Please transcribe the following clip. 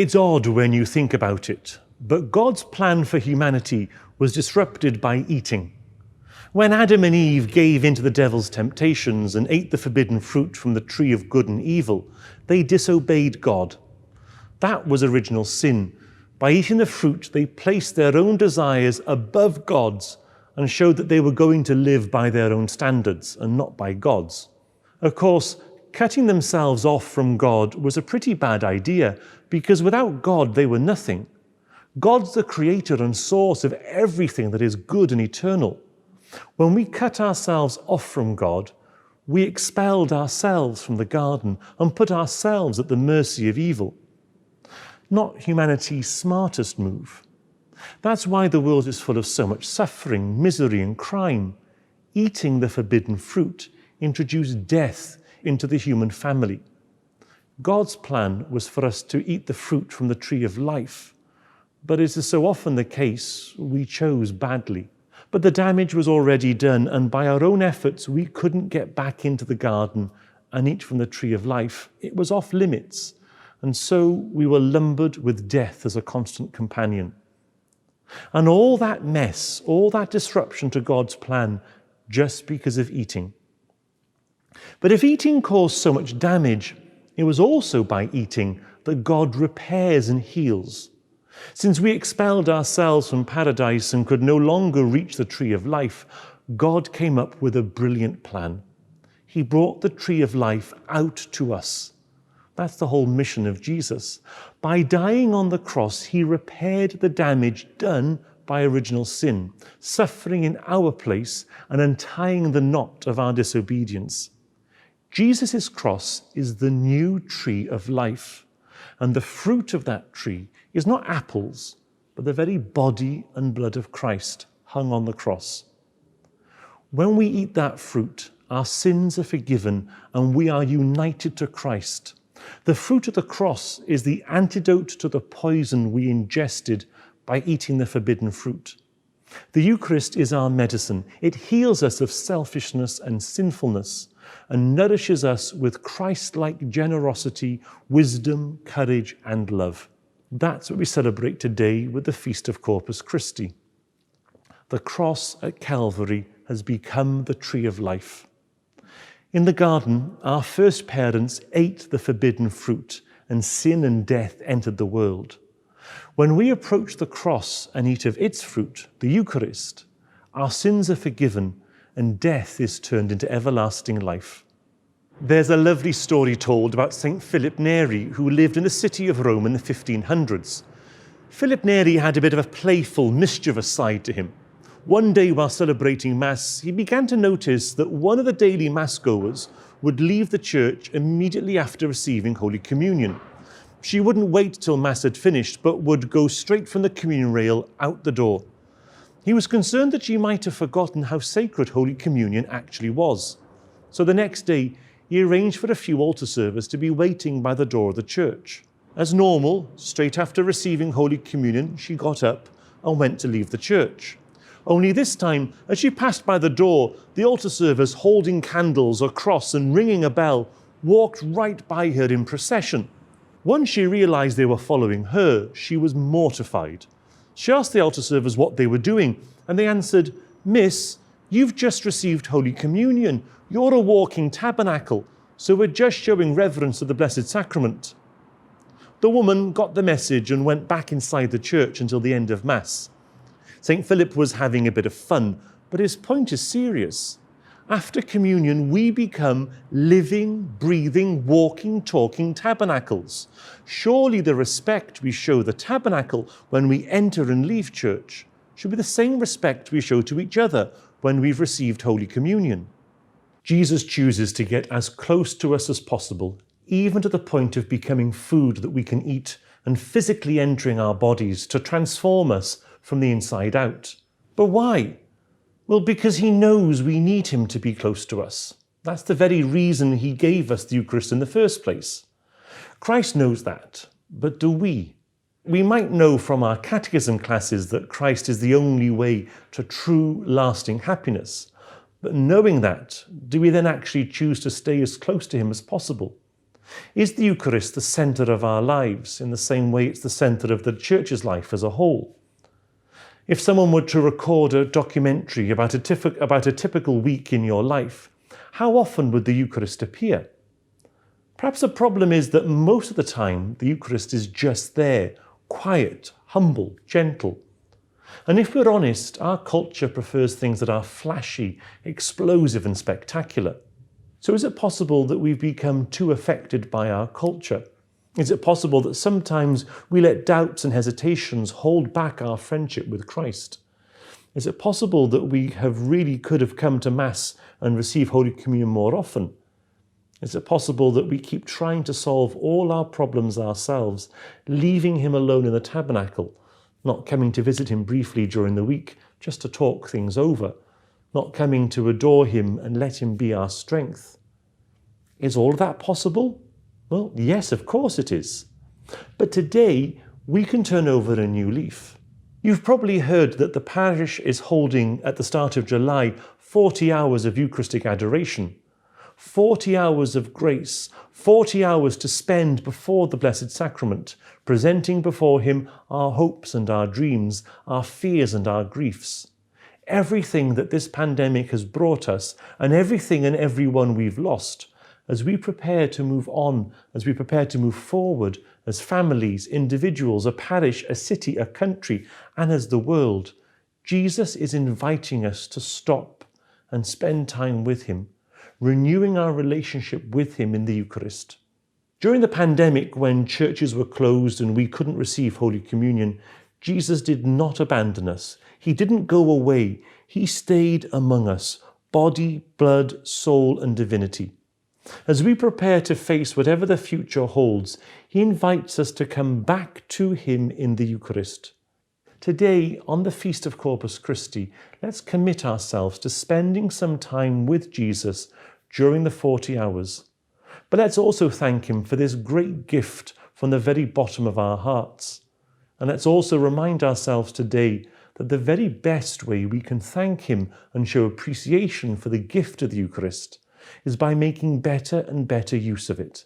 It's odd when you think about it, but God's plan for humanity was disrupted by eating. When Adam and Eve gave in to the devil's temptations and ate the forbidden fruit from the tree of good and evil, they disobeyed God. That was original sin. By eating the fruit, they placed their own desires above God's and showed that they were going to live by their own standards and not by God's. Of course, cutting themselves off from God was a pretty bad idea because without God, they were nothing. God's the creator and source of everything that is good and eternal. When we cut ourselves off from God, we expelled ourselves from the garden and put ourselves at the mercy of evil. Not humanity's smartest move. That's why the world is full of so much suffering, misery and crime. Eating the forbidden fruit introduced death into the human family. God's plan was for us to eat the fruit from the tree of life. But as is so often the case, we chose badly. But the damage was already done, and by our own efforts, we couldn't get back into the garden and eat from the tree of life. It was off limits, and so we were lumbered with death as a constant companion. And all that mess, all that disruption to God's plan, just because of eating. But if eating caused so much damage, it was also by eating that God repairs and heals. Since we expelled ourselves from paradise and could no longer reach the tree of life, God came up with a brilliant plan. He brought the tree of life out to us. That's the whole mission of Jesus. By dying on the cross, he repaired the damage done by original sin, suffering in our place and untying the knot of our disobedience. Jesus' cross is the new tree of life, and the fruit of that tree is not apples, but the very body and blood of Christ hung on the cross. When we eat that fruit, our sins are forgiven and we are united to Christ. The fruit of the cross is the antidote to the poison we ingested by eating the forbidden fruit. The Eucharist is our medicine. It heals us of selfishness and sinfulness and nourishes us with Christ-like generosity, wisdom, courage, and love. That's what we celebrate today with the Feast of Corpus Christi. The cross at Calvary has become the tree of life. In the garden, our first parents ate the forbidden fruit, and sin and death entered the world. When we approach the cross and eat of its fruit, the Eucharist, our sins are forgiven and death is turned into everlasting life. There's a lovely story told about St. Philip Neri, who lived in the city of Rome in the 1500s. Philip Neri had a bit of a playful, mischievous side to him. One day while celebrating Mass, he began to notice that one of the daily Mass-goers would leave the church immediately after receiving Holy Communion. She wouldn't wait till Mass had finished, but would go straight from the communion rail out the door. He was concerned that she might have forgotten how sacred Holy Communion actually was. So the next day, he arranged for a few altar servers to be waiting by the door of the church. As normal, straight after receiving Holy Communion, she got up and went to leave the church. Only this time, as she passed by the door, the altar servers holding candles, a cross and ringing a bell walked right by her in procession. Once she realized they were following her, she was mortified. She asked the altar servers what they were doing, and they answered, "Miss, you've just received Holy Communion. You're a walking tabernacle, so we're just showing reverence to the Blessed Sacrament." The woman got the message and went back inside the church until the end of Mass. St. Philip was having a bit of fun, but his point is serious. After communion, we become living, breathing, walking, talking tabernacles. Surely the respect we show the tabernacle when we enter and leave church should be the same respect we show to each other when we've received Holy Communion. Jesus chooses to get as close to us as possible, even to the point of becoming food that we can eat and physically entering our bodies to transform us from the inside out. But why? Well, because he knows we need him to be close to us. That's the very reason he gave us the Eucharist in the first place. Christ knows that, but do we? We might know from our catechism classes that Christ is the only way to true, lasting happiness. But knowing that, do we then actually choose to stay as close to him as possible? Is the Eucharist the centre of our lives in the same way it's the centre of the Church's life as a whole? If someone were to record a documentary about a typical week in your life, how often would the Eucharist appear? Perhaps the problem is that most of the time the Eucharist is just there, quiet, humble, gentle. And if we're honest, our culture prefers things that are flashy, explosive and spectacular. So is it possible that we've become too affected by our culture? Is it possible that sometimes we let doubts and hesitations hold back our friendship with Christ? Is it possible that we could have come to Mass and receive Holy Communion more often? Is it possible that we keep trying to solve all our problems ourselves, leaving him alone in the tabernacle, not coming to visit him briefly during the week just to talk things over, not coming to adore him and let him be our strength? Is all of that possible? Well, yes, of course it is. But today, we can turn over a new leaf. You've probably heard that the parish is holding, at the start of July, 40 hours of Eucharistic adoration, 40 hours of grace, 40 hours to spend before the Blessed Sacrament, presenting before him our hopes and our dreams, our fears and our griefs. Everything that this pandemic has brought us, and everything and everyone we've lost, as we prepare to move on, as we prepare to move forward as families, individuals, a parish, a city, a country, and as the world, Jesus is inviting us to stop and spend time with him, renewing our relationship with him in the Eucharist. During the pandemic, when churches were closed and we couldn't receive Holy Communion, Jesus did not abandon us. He didn't go away. He stayed among us, body, blood, soul, and divinity. As we prepare to face whatever the future holds, he invites us to come back to him in the Eucharist. Today, on the Feast of Corpus Christi, let's commit ourselves to spending some time with Jesus during the 40 hours. But let's also thank him for this great gift from the very bottom of our hearts. And let's also remind ourselves today that the very best way we can thank him and show appreciation for the gift of the Eucharist is by making better and better use of it.